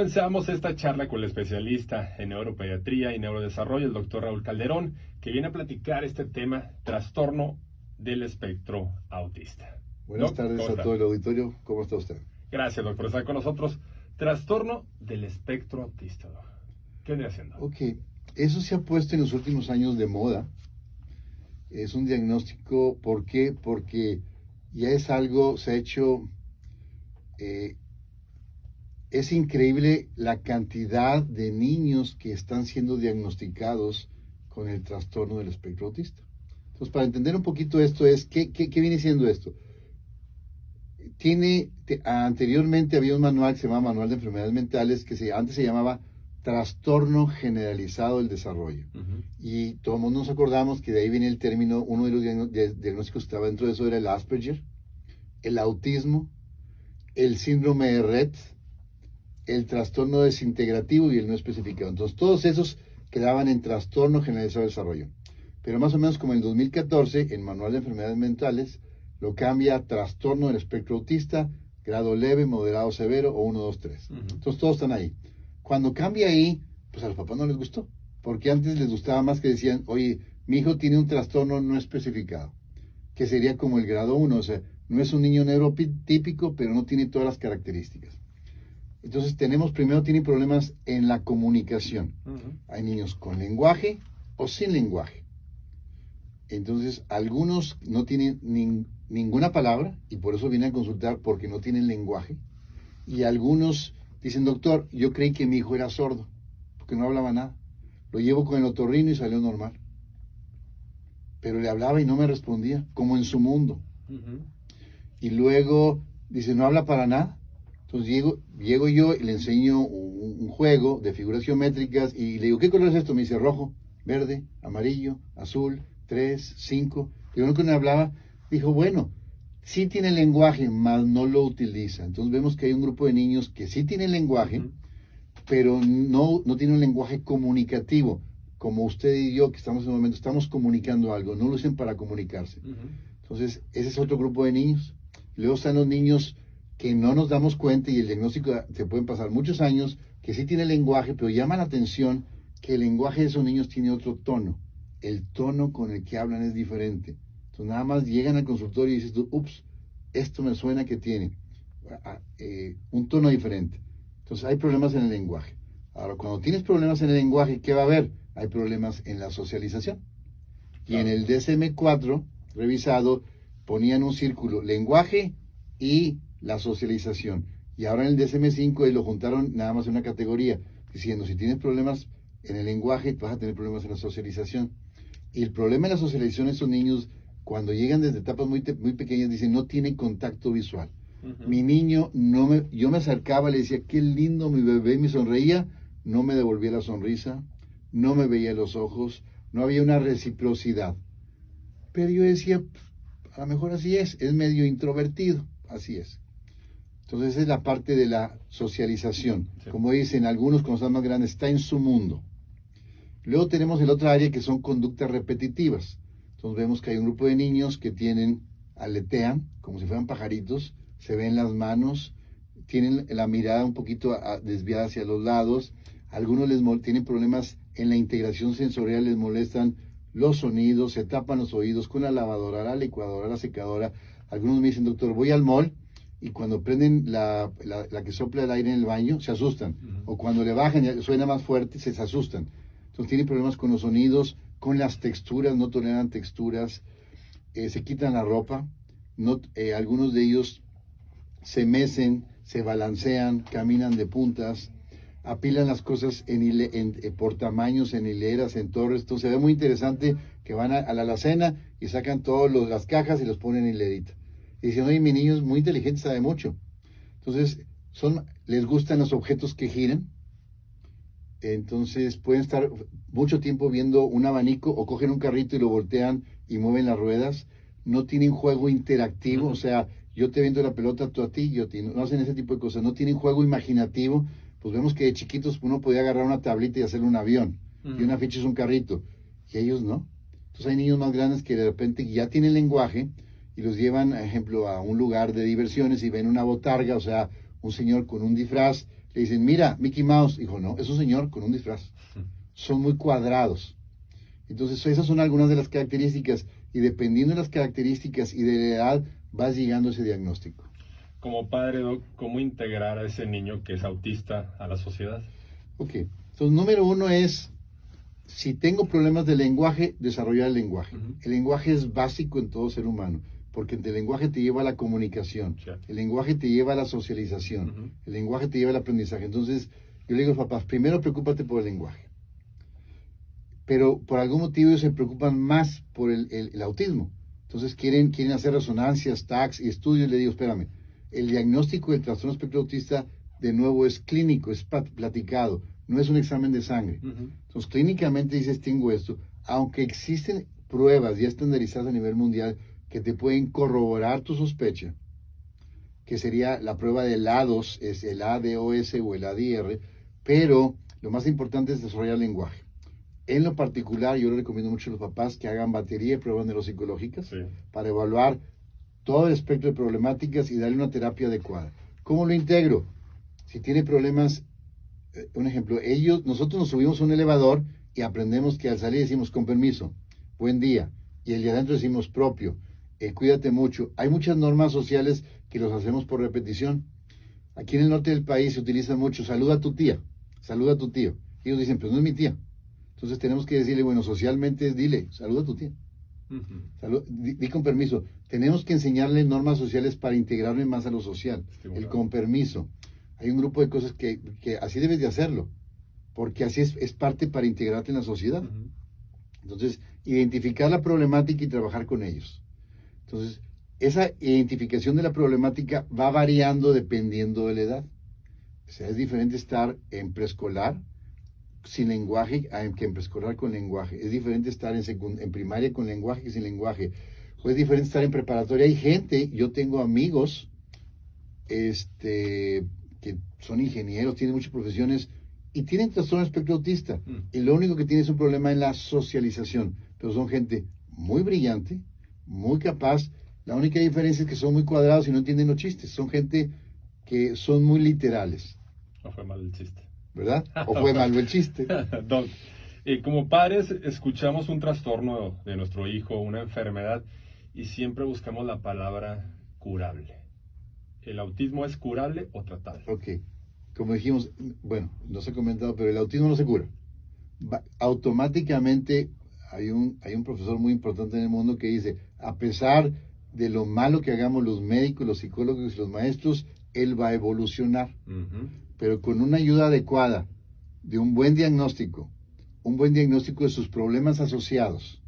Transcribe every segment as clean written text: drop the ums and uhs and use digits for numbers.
comenzamos esta charla con el especialista en neuropediatría y neurodesarrollo, el doctor Raúl Calderón, que viene a platicar este tema, trastorno del espectro autista. Buenas tardes a todo el auditorio. ¿Cómo está usted? Gracias, doctor, por estar con nosotros. Trastorno del espectro autista. ¿Qué viene haciendo? Ok, eso se ha puesto en los últimos años de moda. Es un diagnóstico, ¿por qué? Porque ya es algo, se ha hecho, es increíble la cantidad de niños que están siendo diagnosticados con el trastorno del espectro autista. Entonces, para entender un poquito esto ¿qué viene siendo esto? Anteriormente había un manual que se llamaba Manual de Enfermedades Mentales, antes se llamaba Trastorno Generalizado del Desarrollo. Y todo el mundo nos acordamos que de ahí viene el término, uno de los diagnósticos que estaba dentro de eso era el Asperger, el autismo, el síndrome de Rett, el trastorno desintegrativo y el no especificado. Entonces, todos esos quedaban en Trastorno Generalizado del Desarrollo. Pero más o menos como en el 2014, el Manual de Enfermedades Mentales lo cambia a Trastorno del Espectro Autista, grado leve, moderado, severo o 1, 2, 3. Entonces todos están ahí. Cuando cambia ahí, pues a los papás no les gustó, porque antes les gustaba más que decían, oye, mi hijo tiene un trastorno no especificado, que sería como el grado 1, o sea, no es un niño neurotípico, pero no tiene todas las características. Entonces tienen problemas en la comunicación. Hay niños con lenguaje o sin lenguaje. Entonces, algunos no tienen ninguna palabra y por eso vienen a consultar porque no tienen lenguaje. Y algunos dicen, doctor, yo creí que mi hijo era sordo porque no hablaba nada. Lo llevo con el otorrino y salió normal. Pero le hablaba y no me respondía, como en su mundo. Y luego dice, no habla para nada. Entonces llego yo y le enseño un juego de figuras geométricas y le digo, ¿qué color es esto? Me dice rojo, verde, amarillo, azul, 3, 5, y uno que no hablaba, dijo, bueno, sí tiene lenguaje, mas no lo utiliza. Entonces vemos que hay un grupo de niños que sí tienen lenguaje, pero no tienen un lenguaje comunicativo, como usted y yo, que estamos en un momento, estamos comunicando algo, no lo usen para comunicarse. Entonces, ese es otro grupo de niños. Luego están los niños que no nos damos cuenta, y el diagnóstico se pueden pasar muchos años, que sí tienen lenguaje, pero llama la atención que el lenguaje de esos niños tiene otro tono. El tono con el que hablan es diferente. Entonces nada más llegan al consultorio y dices tú, ups, esto me suena que tiene un tono diferente. Entonces hay problemas en el lenguaje. Ahora, cuando tienes problemas en el lenguaje, ¿qué va a haber? Hay problemas en la socialización. Y en el DSM-4 revisado ponían un círculo, lenguaje y la socialización. Y ahora en el DSM-5 lo juntaron nada más en una categoría, diciendo, si tienes problemas en el lenguaje, vas a tener problemas en la socialización. Y el problema en la socialización, estos niños, cuando llegan desde etapas muy pequeñas, dicen, no tienen contacto visual. Mi niño, yo me acercaba, le decía, qué lindo mi bebé, me sonreía, no me devolvía la sonrisa, no me veía los ojos, no había una reciprocidad. Pero yo decía, a lo mejor así es medio introvertido, así es. Entonces esa es la parte de la socialización. Sí. Como dicen algunos, cuando están más grandes, está en su mundo. Luego tenemos el otro área que son conductas repetitivas. Entonces vemos que hay un grupo de niños que aletean, como si fueran pajaritos, se ven las manos, tienen la mirada un poquito desviada hacia los lados. Algunos tienen problemas en la integración sensorial, les molestan los sonidos, se tapan los oídos con la lavadora, la licuadora, la secadora. Algunos me dicen, doctor, voy al mall y cuando prenden la que sopla el aire en el baño, se asustan. O cuando le bajan y suena más fuerte, se asustan. Entonces tienen problemas con los sonidos, con las texturas, no toleran texturas, se quitan la ropa, algunos de ellos se mecen, se balancean, caminan de puntas, apilan las cosas por tamaños, en hileras, en torres. Entonces se ve muy interesante que van a la alacena y sacan todas las cajas y los ponen en hilerita. Y dicen, oye, mi niño es muy inteligente, sabe mucho. Entonces les gustan los objetos que giran. Entonces pueden estar mucho tiempo viendo un abanico o cogen un carrito y lo voltean y mueven las ruedas. No tienen juego interactivo, o sea, yo te vendo la pelota, tú a ti, yo a ti. No hacen ese tipo de cosas, no tienen juego imaginativo. Pues vemos que de chiquitos uno podía agarrar una tablita y hacerle un avión, y una ficha es un carrito, y ellos no. Entonces hay niños más grandes que de repente ya tienen lenguaje y los llevan, por ejemplo, a un lugar de diversiones y ven una botarga, o sea, un señor con un disfraz, Le dicen, mira, Mickey Mouse. Dijo, no, es un señor con un disfraz. Son muy cuadrados. Entonces, esas son algunas de las características. Y dependiendo de las características y de la edad, vas llegando a ese diagnóstico. Como padre, Doc, ¿cómo integrar a ese niño que es autista a la sociedad? Ok. Entonces, número uno es, si tengo problemas de lenguaje, desarrollar el lenguaje. El lenguaje es básico en todo ser humano, porque el lenguaje te lleva a la comunicación, el lenguaje te lleva a la socialización, el lenguaje te lleva al aprendizaje. Entonces, yo le digo a los papás, primero preocúpate por el lenguaje. Pero por algún motivo ellos se preocupan más por el autismo. Entonces quieren hacer resonancias, tags y estudios. Le digo, espérame, el diagnóstico del trastorno espectro autista, de nuevo, es clínico, es platicado, no es un examen de sangre. Entonces, clínicamente dices, tengo esto, aunque existen pruebas ya estandarizadas a nivel mundial que te pueden corroborar tu sospecha, que sería la prueba del A2, es el ADOS o el ADR, pero lo más importante es desarrollar el lenguaje. En lo particular, yo le recomiendo mucho a los papás que hagan batería de pruebas neuropsicológicas para evaluar todo el espectro de problemáticas y darle una terapia adecuada. ¿Cómo lo integro? Si tiene problemas, un ejemplo, nosotros nos subimos a un elevador y aprendemos que al salir decimos con permiso, buen día, y el de adentro decimos propio, cuídate mucho. Hay muchas normas sociales que los hacemos por repetición. Aquí en el norte del país se utiliza mucho, saluda a tu tía, saluda a tu tío. Ellos dicen, pero no es mi tía. Entonces tenemos que decirle, bueno, socialmente dile, saluda a tu tía. Di con permiso. Tenemos que enseñarle normas sociales para integrarle más a lo social. El con permiso. Hay un grupo de cosas que así debes de hacerlo, porque así es parte para integrarte en la sociedad. Entonces, identificar la problemática y trabajar con ellos. Entonces, esa identificación de la problemática va variando dependiendo de la edad. O sea, es diferente estar en preescolar sin lenguaje que en preescolar con lenguaje. Es diferente estar en primaria con lenguaje que sin lenguaje. O es diferente estar en preparatoria. Hay gente, yo tengo amigos que son ingenieros, tienen muchas profesiones y tienen trastorno espectro autista. Y lo único que tienen es un problema en la socialización. Pero son gente muy brillante, muy capaz. La única diferencia es que son muy cuadrados y no entienden los chistes. Son gente que son muy literales. No fue mal el chiste. ¿Verdad? ¿O fue malo el chiste? Doc, como padres escuchamos un trastorno de nuestro hijo, una enfermedad, y siempre buscamos la palabra curable. ¿El autismo es curable o tratable? Ok, como dijimos, bueno, no se ha comentado, pero el autismo no se cura. Automáticamente hay un profesor muy importante en el mundo que dice, a pesar de lo malo que hagamos los médicos, los psicólogos y los maestros, él va a evolucionar. Pero con una ayuda adecuada, de un buen diagnóstico de sus problemas asociados,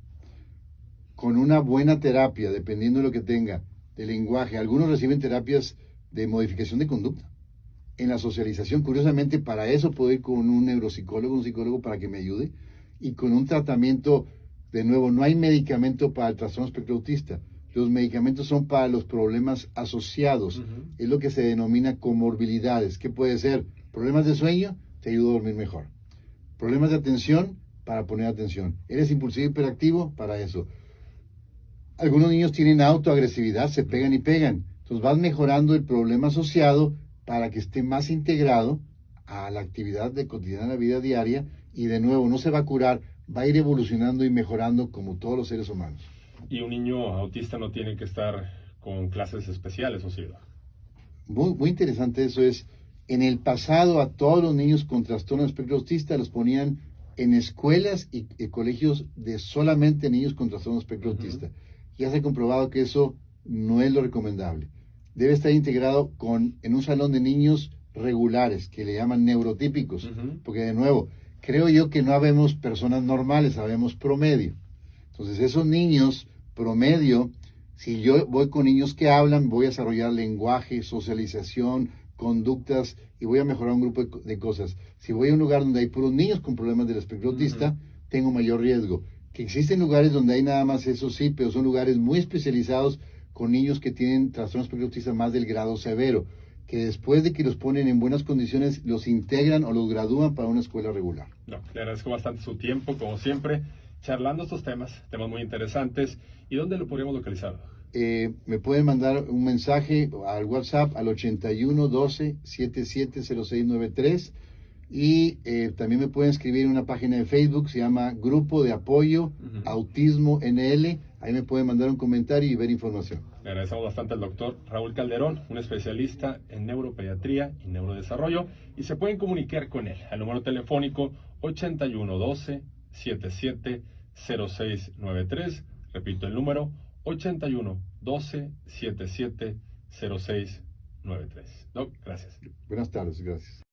con una buena terapia, dependiendo de lo que tenga, de lenguaje. Algunos reciben terapias de modificación de conducta. En la socialización, curiosamente, para eso puedo ir con un neuropsicólogo, un psicólogo para que me ayude, y con un tratamiento, de nuevo, no hay medicamento para el trastorno espectro autista. Los medicamentos son para los problemas asociados. Es lo que se denomina comorbilidades. ¿Qué puede ser? Problemas de sueño, te ayuda a dormir mejor. Problemas de atención, para poner atención. ¿Eres impulsivo y hiperactivo? Para eso. Algunos niños tienen autoagresividad, se pegan y pegan. Entonces vas mejorando el problema asociado para que esté más integrado a la actividad cotidiana de la vida diaria y de nuevo no se va a curar, va a ir evolucionando y mejorando como todos los seres humanos. ¿Y un niño autista no tiene que estar con clases especiales, o sí? Muy interesante eso es. En el pasado a todos los niños con trastorno espectro autista los ponían en escuelas y colegios de solamente niños con trastorno espectro autista. Ya se ha comprobado que eso no es lo recomendable. Debe estar integrado en un salón de niños regulares, que le llaman neurotípicos, porque de nuevo, creo yo que no habemos personas normales, habemos promedio. Entonces esos niños promedio, si yo voy con niños que hablan, voy a desarrollar lenguaje, socialización, conductas y voy a mejorar un grupo de cosas. Si voy a un lugar donde hay puros niños con problemas del espectro autista, tengo mayor riesgo. Que existen lugares donde hay nada más eso sí, pero son lugares muy especializados con niños que tienen trastorno espectro autista más del grado severo, que después de que los ponen en buenas condiciones, los integran o los gradúan para una escuela regular. No, le agradezco bastante su tiempo, como siempre, charlando estos temas muy interesantes. ¿Y dónde lo podríamos localizar? me pueden mandar un mensaje al WhatsApp al 81 12 77 0693 y también me pueden escribir en una página de Facebook, se llama Grupo de Apoyo Autismo NL. Ahí me pueden mandar un comentario y ver información. Le agradecemos bastante al doctor Raúl Calderón, un especialista en neuropediatría y neurodesarrollo, y se pueden comunicar con él al número telefónico 81 12 77 0693. Repito el número 81 12 77 0693. Doc, gracias. Buenas tardes, gracias.